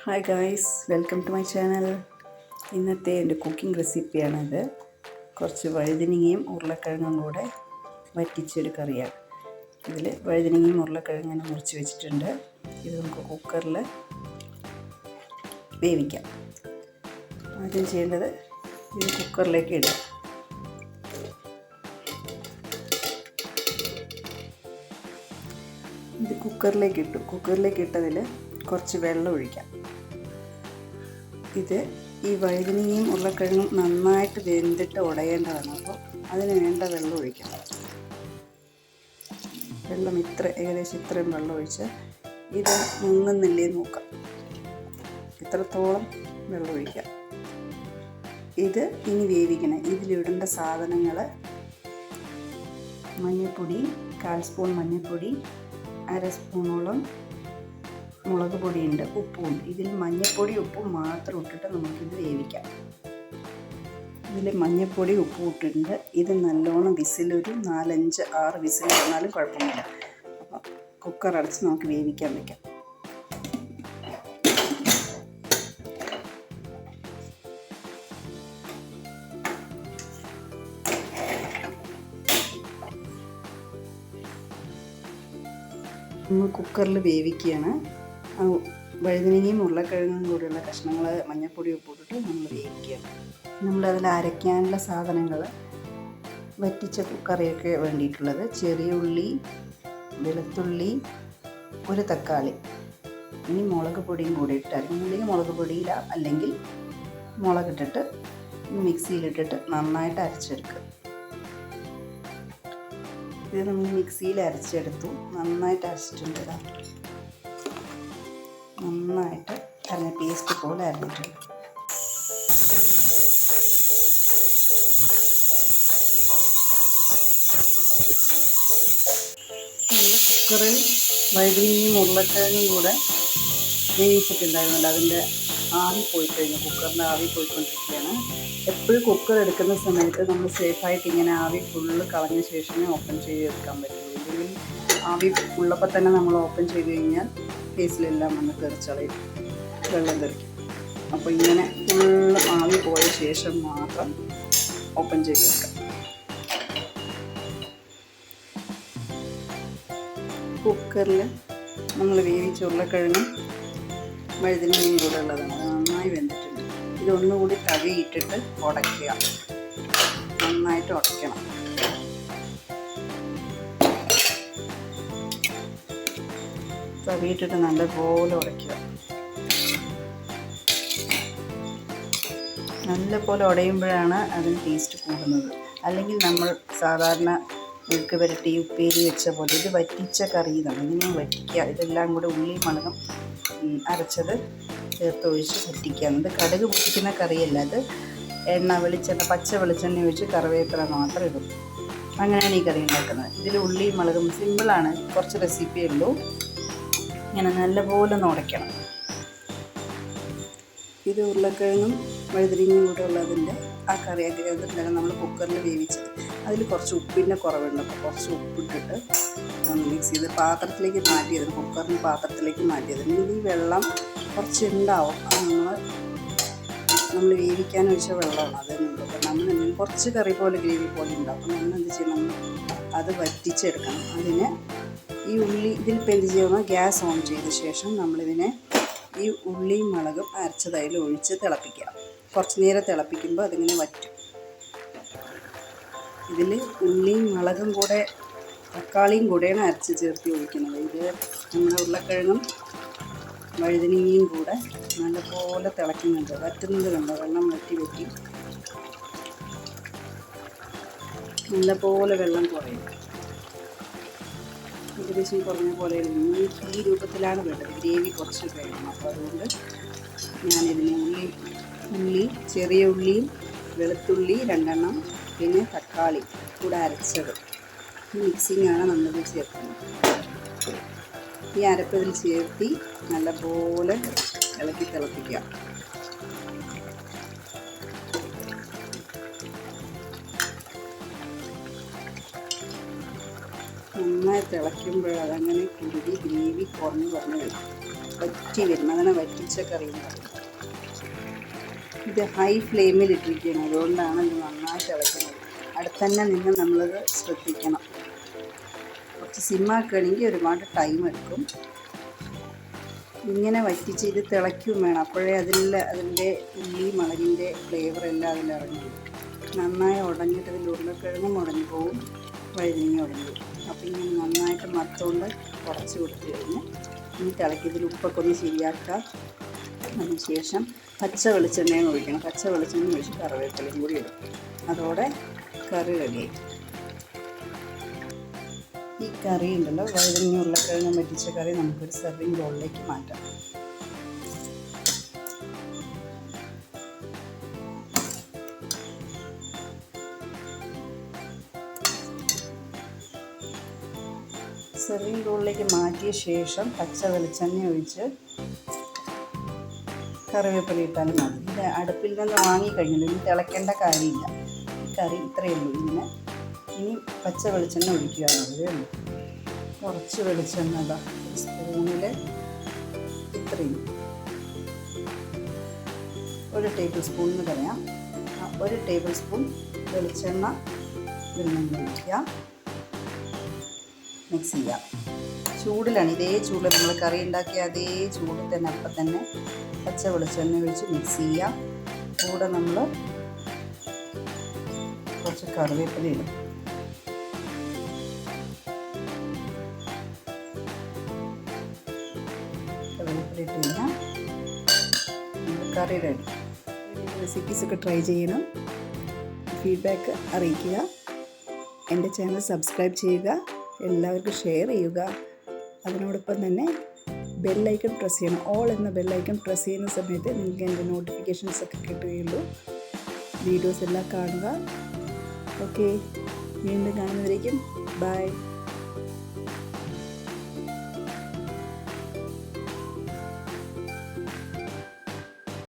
Hi guys, welcome to my channel. ഇന്നത്തെ എൻ്റെ cooking റെസിപ്പിയാണിത്. കുറച്ച് വഴുതനങ്ങയും ഉരുളക്കിഴങ്ങും കൂടെ വറ്റിച്ചൊരു കറിയാണ്. ഇതിൽ വഴുതനങ്ങയും ഉരുളക്കിഴങ്ങും മുറിച്ച് വെച്ചിട്ടുണ്ട്. ഇത് നമുക്ക് കുക്കറിൽ വേവിക്കാം. ആദ്യം ചെയ്യേണ്ടത് ഇത് കുക്കറിലേക്ക് ഇടുക. ഇത് കുക്കറിലേക്ക് ഇട്ടതിൽ കുറച്ച് വെള്ളം ഒഴിക്കാം. ഇത് ഈ വഴുതനങ്ങയും ഉരുളക്കിഴങ്ങും നന്നായിട്ട് വെന്തിട്ട് ഉടയേണ്ടതാണ്. അപ്പോൾ അതിന് വേണ്ട വെള്ളം ഒഴിക്കാം. വെള്ളം ഏകദേശം ഇത്രയും വെള്ളം ഒഴിച്ച് ഇത് മുങ്ങുന്നില്ലേ നോക്കാം. ഇത്രത്തോളം വെള്ളം ഒഴിക്കാം. ഇത് ഇനി വേവിക്കണം. ഇതിലിടേണ്ട സാധനങ്ങൾ: മഞ്ഞൾപ്പൊടി 1/4 സ്പൂൺ മഞ്ഞൾപ്പൊടി, 1/2 സ്പൂണോളം മുളക് പൊടിയുണ്ട്, ഉപ്പുണ്ട്. ഇതിൽ മഞ്ഞൾപ്പൊടി ഉപ്പും മാത്രം ഇട്ടിട്ട് നമുക്കിത് വേവിക്കാം. ഇതിൽ മഞ്ഞൾപ്പൊടി ഉപ്പും ഇട്ടിട്ടുണ്ട്. ഇത് നല്ലോണം വിസിലൊരു 4, 5, 6 വിസിൽ വന്നാലും കുഴപ്പമില്ല. അപ്പം കുക്കർ അടച്ച് നമുക്ക് വേവിക്കാൻ വയ്ക്കാം. നമ്മൾ കുക്കറിൽ വേവിക്കുകയാണ്. വഴുതനങ്ങയും ഉരുളക്കിഴങ്ങും കൂടിയുള്ള കഷ്ണങ്ങൾ മഞ്ഞൾപ്പൊടി ഉപ്പിട്ടിട്ട് നമ്മൾ വേവിക്കുകയാണ്. നമ്മളതിൽ അരയ്ക്കാനുള്ള സാധനങ്ങൾ: വറ്റിച്ച കറിയൊക്കെ വേണ്ടിയിട്ടുള്ളത് ചെറിയ ഉള്ളി, വെളുത്തുള്ളി, ഒരു തക്കാളി. ഇനി മുളക് പൊടിയും കൂടി ഇട്ട് അരയ്ക്കുന്നുണ്ടെങ്കിൽ മുളക് പൊടിയില, അല്ലെങ്കിൽ മുളകിട്ടിട്ട് മിക്സിയിലിട്ടിട്ട് നന്നായിട്ട് അരച്ചെടുക്കുക. ഇത് നമ്മൾ മിക്സിയിൽ അരച്ചെടുത്തു. നന്നായിട്ട് അരച്ചിട്ടുണ്ട്. നന്നായിട്ട് അരഞ്ഞ പേസ്റ്റ് പോലെ അരഞ്ഞിട്ടുണ്ട്. നമ്മൾ കുക്കറിൽ വഴുതനങ്ങയും ഉരുളക്കിഴങ്ങും കൂടെ വേവിച്ചിട്ടുണ്ടായിരുന്നല്ലോ. അതിൻ്റെ ആവി പോയി കഴിഞ്ഞു. കുക്കറിൻ്റെ ആവി പോയിക്കൊണ്ടിരിക്കുകയാണ്. എപ്പോഴും കുക്കർ എടുക്കുന്ന സമയത്ത് നമ്മൾ സേഫായിട്ട് ഇങ്ങനെ ആവി ഫുള്ള് കളഞ്ഞ ശേഷമേ ഓപ്പൺ ചെയ്തെടുക്കാൻ പറ്റുള്ളൂ. ഇല്ലെങ്കിൽ ആവി ഉള്ളപ്പോൾ തന്നെ നമ്മൾ ഓപ്പൺ ചെയ്ത് കഴിഞ്ഞാൽ ഫേസിലെല്ലാം വന്ന് തെറിച്ചളയും, വെള്ളം തെറിക്കും. അപ്പോൾ ഇങ്ങനെ ഫുള്ള് ആവി പോയ ശേഷം മാത്രം ഓപ്പൺ ചെയ്ത് വെക്കാം. കുക്കറിൽ നമ്മൾ വേവിച്ച ഉരുളക്കിഴങ്ങും വഴുതനങ്ങയും കൂടെ ഉള്ളതാണ്. അത് നന്നായി വെന്തിട്ടുണ്ട്. ഇതൊന്നുകൂടി തവിയിട്ടിട്ട് ഉടയ്ക്കുക. നന്നായിട്ട് ഉടയ്ക്കണം. തവിയിട്ടിട്ട് നല്ലപോലെ ഉടയ്ക്കുക. നല്ലപോലെ ഉടയുമ്പോഴാണ് അതിന് ടേസ്റ്റ് കൂടുന്നത്. അല്ലെങ്കിൽ നമ്മൾ സാധാരണ മെഴുക്ക് പുരട്ടി ഉപ്പേരി വെച്ച പോലെ ഇത് വറ്റിച്ച കറി ഇതാണ്. ഇതിനെ വറ്റിക്കുക. ഇതെല്ലാം കൂടെ ഉള്ളി മുളകും അരച്ചത് ചേർത്ത് ഒഴിച്ച് വറ്റിക്കുക. ഇത് കടുക് പൊട്ടിക്കുന്ന കറിയല്ല. അത് വെളിച്ചെണ്ണ, പച്ച വെളിച്ചെണ്ണ ഒഴിച്ച് കറിവേപ്പില മാത്രം ഇടും. അങ്ങനെയാണ് ഈ കറി ഉണ്ടാക്കുന്നത്. ഇതിൽ ഉള്ളി മുളകും സിമ്പിളാണ്. കുറച്ച് റെസിപ്പിയേ ഉള്ളൂ. ഇങ്ങനെ നല്ലപോലെ ഒന്ന് ഉടയ്ക്കണം. ഇത് ഉരുളക്കിഴങ്ങും വഴുതനങ്ങയും കൂടെ ഉള്ളതിൻ്റെ ആ കറിയൊക്കെ അതുണ്ടല്ലോ നമ്മൾ കുക്കറിൽ വേവിച്ചത്. അതിൽ കുറച്ച് ഉപ്പിൻ്റെ കുറവുണ്ട്. അപ്പോൾ കുറച്ച് ഉപ്പിട്ടിട്ട് ഒന്ന് മിക്സ് ചെയ്ത് പാത്രത്തിലേക്ക് മാറ്റിയത്, കുക്കറിന് പാത്രത്തിലേക്ക് മാറ്റിയത്. ഈ വെള്ളം കുറച്ച് ഉണ്ടാവും. നമ്മൾ വേവിക്കാൻ ഒഴിച്ച വെള്ളമാണ്. അതെന്നുള്ളത് നമ്മൾ കുറച്ച് കറി പോലെ ഗ്രേവി പോലെ ഉണ്ടാവും. അപ്പോൾ നമ്മൾ എന്ത് ചെയ്യണം? അത് വറ്റിച്ചെടുക്കണം. അതിന് ഈ ഉള്ളി ഇതിലിപ്പോൾ എന്ത് ചെയ്യണം? ഗ്യാസ് ഓൺ ചെയ്ത ശേഷം നമ്മളിതിനെ ഈ ഉള്ളിയും മുളകും അരച്ചതയിൽ ഒഴിച്ച് തിളപ്പിക്കുക. കുറച്ച് നേരം തിളപ്പിക്കുമ്പോൾ അതിങ്ങനെ വറ്റും. ഇതിൽ ഉള്ളിയും മുളകും കൂടെ തക്കാളിയും കൂടെയാണ് അരച്ച് ചേർത്ത് ഒഴിക്കുന്നത്. ഇത് നമ്മുടെ ഉരുളക്കിഴങ്ങും വഴുതനങ്ങയും കൂടെ നല്ലപോലെ തിളയ്ക്കുന്നുണ്ട്. വറ്റുന്നത് കണ്ടോ? വെള്ളം വറ്റി നല്ലപോലെ വെള്ളം കുറയും. ഏകദേശം കുറഞ്ഞ പോലെ ഈ രൂപത്തിലാണ് വേണ്ടത്. ഗ്രേവി കുറച്ച് കഴിയണം. അപ്പോൾ അതുകൊണ്ട് ഞാനിതിന് ഉള്ളി ചെറിയ ഉള്ളിയും വെളുത്തുള്ളി 2 എണ്ണം, പിന്നെ തക്കാളി കൂടെ അരച്ചത്, ഈ മിക്സിങ്ങാണ് നമ്മളിത് ചേർക്കുന്നത്. ഈ അരപ്പതിൽ ചേർത്തി നല്ലപോലെ ഇളക്കി തിളപ്പിക്കുക. നന്നായി തിളയ്ക്കുമ്പോൾ അതങ്ങനെ കുരുടി ഗ്രേവി കുറഞ്ഞ് വരും. വറ്റി വരും. അങ്ങനെ വറ്റിച്ച കറി എന്ന് പറയും. ഇത് ഹൈ ഫ്ലെയിമിൽ ഇട്ടിരിക്കുകയാണ്, അതുകൊണ്ടാണ് ഇത് നന്നായിട്ട് ഇളക്കുന്നത്. അടുത്തന്നെ നിന്ന് നമ്മളത് ശ്രദ്ധിക്കണം. കുറച്ച് സിമ്മാക്കുകയാണെങ്കിൽ ഒരുപാട് ടൈം എടുക്കും. ഇങ്ങനെ വറ്റിച്ച് ഇത് തിളയ്ക്കും വേണം, അപ്പോഴേ അതിൻ്റെ ഉള്ളി മുളകിൻ്റെ ഫ്ലേവർ എല്ലാം അതിലിറങ്ങും. നന്നായി ഉടഞ്ഞിട്ട് അതിൽ ഉരുളക്കിഴങ്ങും ഉടഞ്ഞു പോവും, വഴുതനങ്ങ ഉടഞ്ഞു പോകും. അപ്പോൾ ഇങ്ങനെ നന്നായിട്ട് മത്തോണ്ട് കുറച്ച് കൊടുത്തു കഴിഞ്ഞ് ഇനി തിളക്കിയതിൽ ഉപ്പൊക്കെ ഒന്ന് ശരിയാക്കുക. അതിനുശേഷം പച്ച വെളിച്ചെണ്ണയും ഒഴിക്കണം. പച്ച വെളിച്ചെണ്ണ ഒഴിച്ച് കറിവേപ്പിലയും കൂടി ഇടും. അതോടെ കറി റെഡിയായി. ഈ കറി ഉണ്ടല്ലോ, വഴുതനങ്ങ ഉരുളക്കിഴങ്ങ് വറ്റിച്ച കറി നമുക്കൊരു സെർവിങ് ബൗളിലേക്ക് മാറ്റാം. സെർവിങ് ബൗളിലേക്ക് മാറ്റിയ ശേഷം പച്ച വെളിച്ചെണ്ണ ഒഴിച്ച് കറിവേപ്പില ഇട്ടാലും മതി. ഇത് അടുപ്പിൽ നിന്ന് വാങ്ങിക്കഴിഞ്ഞാൽ ഇനി തിളയ്ക്കേണ്ട കാര്യമില്ല. ഈ കറി ഇത്രയേ ഉള്ളൂ. ഇനി പച്ച വെളിച്ചെണ്ണ ഒഴിക്കുകയാണതേ ഉള്ളൂ. കുറച്ച് വെളിച്ചെണ്ണ സ്പൂണിൽ ഇത്രയും 1 ടേബിൾ സ്പൂൺ എന്ന് പറയാം. 1 ടേബിൾ സ്പൂൺ വെളിച്ചെണ്ണ ഇതിൽ നിന്ന് ഒഴിക്കുക. മിക്സ് ചെയ്യാം. ചൂടിലാണ്, ഇതേ ചൂടിൽ നമ്മൾ കറി ഉണ്ടാക്കിയ അതേ ചൂടിൽ തന്നെ അപ്പം തന്നെ പച്ച വെളിച്ചെണ്ണ ഒഴിച്ച് മിക്സ് ചെയ്യാം. കൂടെ നമ്മൾ കുറച്ച് കറിവേപ്പില ഇടും. കറിവേപ്പില ഇട്ട് കഴിഞ്ഞാൽ കറി റെഡി. റെസിപ്പീസൊക്കെ ട്രൈ ചെയ്യണം. ഫീഡ്ബാക്ക് അറിയിക്കുക. എൻ്റെ ചാനൽ സബ്സ്ക്രൈബ് ചെയ്യുക. എല്ലാവർക്കും ഷെയർ ചെയ്യുക. അതിനോടൊപ്പം തന്നെ ബെല്ലൈക്കൺ പ്രസ് ചെയ്യണം. ഓൾ എന്ന ബെല്ലൈക്കൺ പ്രസ് ചെയ്യുന്ന സമയത്ത് നിങ്ങൾക്ക് എൻ്റെ നോട്ടിഫിക്കേഷൻസൊക്കെ കിട്ടുകയുള്ളൂ. വീഡിയോസ് എല്ലാം കാണുക. ഓക്കെ, വീണ്ടും കാണുന്നവരേക്കും ബൈ.